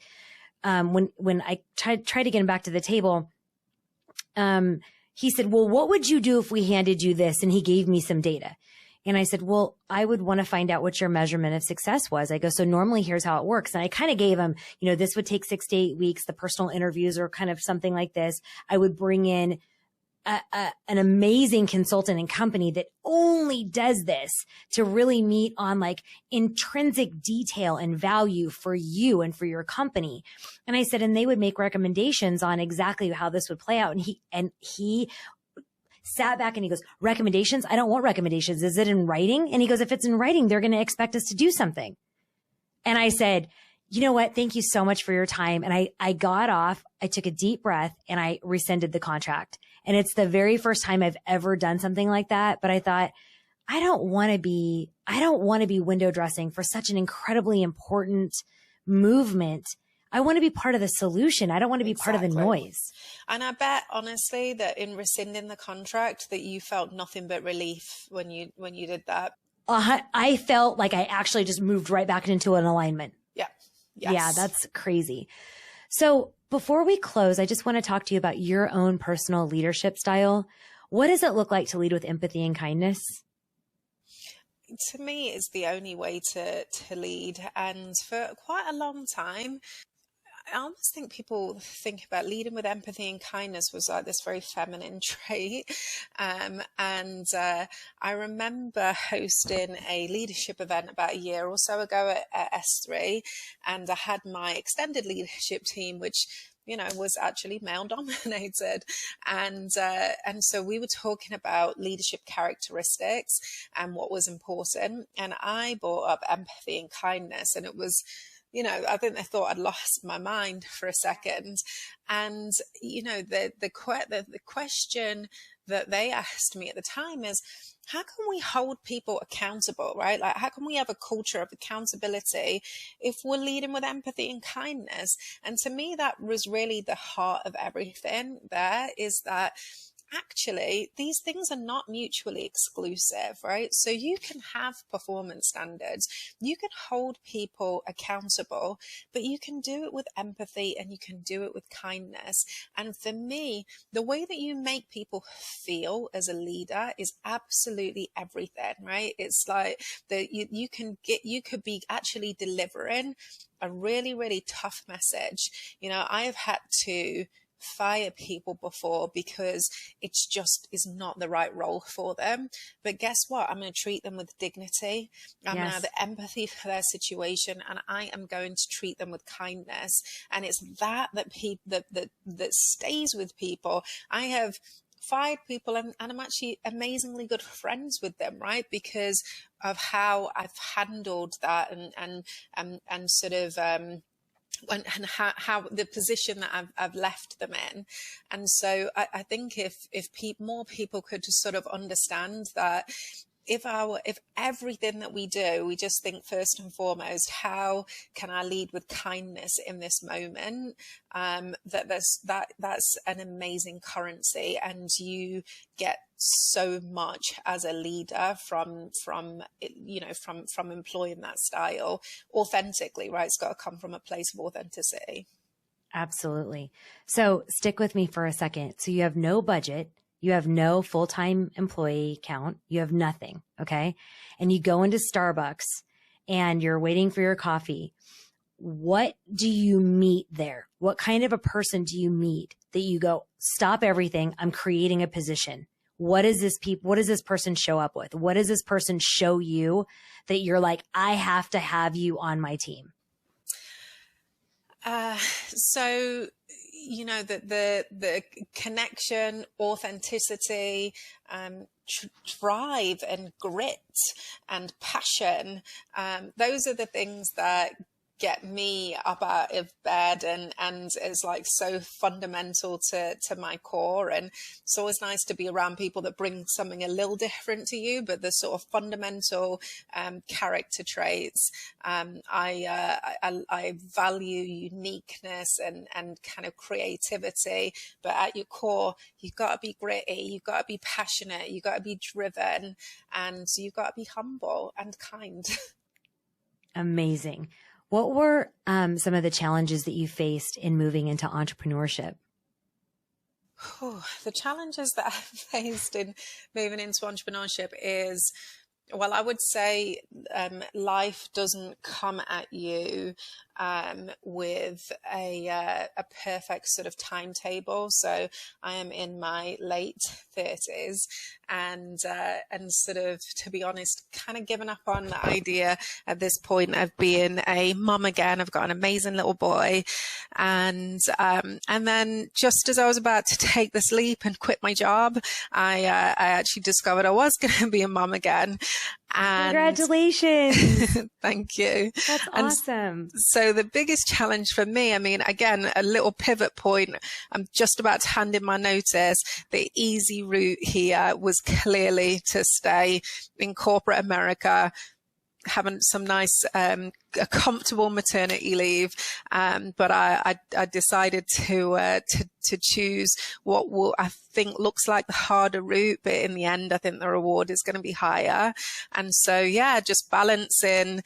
When I tried to get him back to the table, he said, well, what would you do if we handed you this? And he gave me some data. And I said, well, I would want to find out what your measurement of success was. I go, so normally here's how it works. And I kind of gave him, you know, this would take 6 to 8 weeks. The personal interviews are kind of something like this. I would bring in an amazing consultant and company that only does this to really meet on like intrinsic detail and value for you and for your company. And I said, and they would make recommendations on exactly how this would play out. And he sat back and he goes, recommendations? I don't want recommendations. Is it in writing? And he goes, if it's in writing, they're going to expect us to do something. And I said, you know what? Thank you so much for your time. And I got off, I took a deep breath, and I rescinded the contract. And it's the very first time I've ever done something like that. But I thought, I don't want to be window dressing for such an incredibly important movement. I want to be part of the solution. I don't want to be part of the noise. And I bet honestly that in rescinding the contract that you felt nothing but relief when you did that. I felt like I actually just moved right back into an alignment. Yeah. Yes. Yeah, that's crazy. So before we close, I just want to talk to you about your own personal leadership style. What does it look like to lead with empathy and kindness? To me, it's the only way to lead. And for quite a long time, I almost think people think about leading with empathy and kindness was like this very feminine trait. I remember hosting a leadership event about a year or so ago at S3, and I had my extended leadership team, which was actually male dominated. And so we were talking about leadership characteristics and what was important. And I brought up empathy and kindness, and it was, I think they thought I'd lost my mind for a second. And, the question that they asked me at the time is, how can we hold people accountable, right? Like, how can we have a culture of accountability if we're leading with empathy and kindness? And to me, that was really the heart of everything there, is that actually these things are not mutually exclusive, right? So you can have performance standards, you can hold people accountable, but you can do it with empathy and you can do it with kindness. And for me, the way that you make people feel as a leader is absolutely everything, right? It's like that you could be actually delivering a really, really tough message. I have had to fire people before because it's just is not the right role for them. But guess what? I'm going to treat them with dignity. I'm going to have empathy for their situation, and I am going to treat them with kindness. And it's that stays with people. I have fired people, and I'm actually amazingly good friends with them, right? Because of how I've handled that and sort of and how the position that I've left them in. And so I think if more people could just sort of understand that if everything that we do, we just think first and foremost, how can I lead with kindness in this moment? That's an amazing currency, and you get so much as a leader from employing that style authentically, right? It's got to come from a place of authenticity. Absolutely. So stick with me for a second. So you have no budget. You have no full-time employee count. You have nothing. Okay. And you go into Starbucks and you're waiting for your coffee. What do you meet there? What kind of a person do you meet that you go, stop everything, I'm creating a position? What does this person show up with? What does this person show you that you're like, I have to have you on my team? So the connection, authenticity, drive and grit and passion, those are the things that get me up out of bed and is like so fundamental to my core. And it's always nice to be around people that bring something a little different to you, but the sort of fundamental character traits. I value uniqueness and kind of creativity, but at your core, you've got to be gritty, you've got to be passionate, you've got to be driven, and you've got to be humble and kind. Amazing. What were some of the challenges that you faced in moving into entrepreneurship? The challenges that I've faced in moving into entrepreneurship is, well, I would say life doesn't come at you with a perfect sort of timetable. So I am in my late 30s and sort of, to be honest, kind of given up on the idea at this point of being a mum again. I've got an amazing little boy, and then just as I was about to take this leap and quit my job, I actually discovered I was going to be a mum again. And congratulations. Thank you. That's awesome. So the biggest challenge for me, I mean, again, a little pivot point. I'm just about to hand in my notice. The easy route here was clearly to stay in corporate America, having some nice, a comfortable maternity leave. But I decided to choose what I think looks like the harder route, but in the end, I think the reward is going to be higher. And so, yeah, just balancing,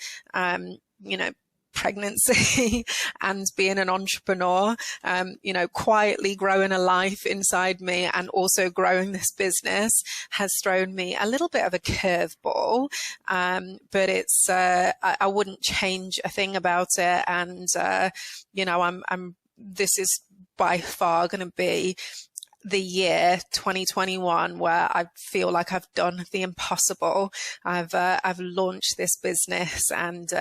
pregnancy and being an entrepreneur, quietly growing a life inside me and also growing this business has thrown me a little bit of a curveball. But it's, I wouldn't change a thing about it. And, this is by far going to be the year 2021 where I feel like I've done the impossible. I've launched this business and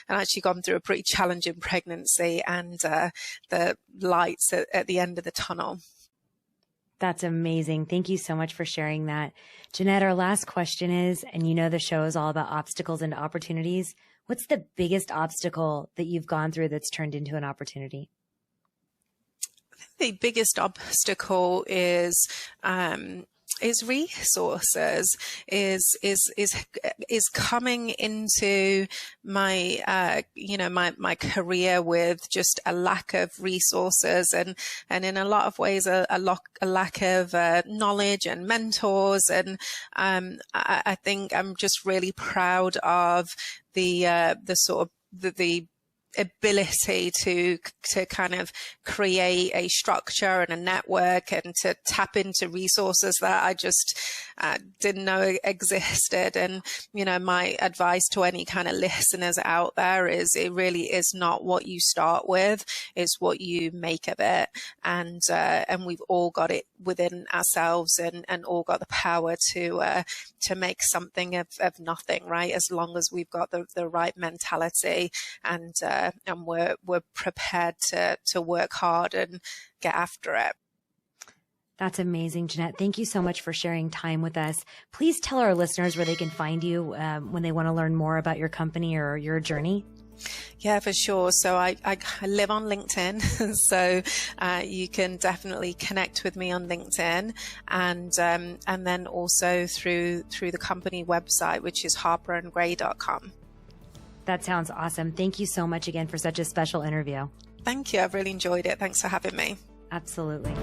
actually gone through a pretty challenging pregnancy and the lights at the end of the tunnel. That's amazing. Thank you so much for sharing that. Ginnette, our last question is, and the show is all about obstacles and opportunities. What's the biggest obstacle that you've gone through that's turned into an opportunity? The biggest obstacle is resources, is coming into my my career with just a lack of resources and in a lot of ways a lack of knowledge and mentors. And I think I'm just really proud of the sort of the ability to kind of create a structure and a network and to tap into resources that I just didn't know existed. And, my advice to any kind of listeners out there is it really is not what you start with, it's what you make of it. And we've all got it within ourselves and all got the power to make something of nothing, right? As long as we've got the right mentality and we're prepared to work hard and get after it. That's amazing, Ginnette. Thank you so much for sharing time with us. Please tell our listeners where they can find you when they want to learn more about your company or your journey. Yeah, for sure. So I live on LinkedIn, so you can definitely connect with me on LinkedIn, and then also through the company website, which is harperandgray.com. That sounds awesome. Thank you so much again for such a special interview. Thank you. I've really enjoyed it. Thanks for having me. Absolutely.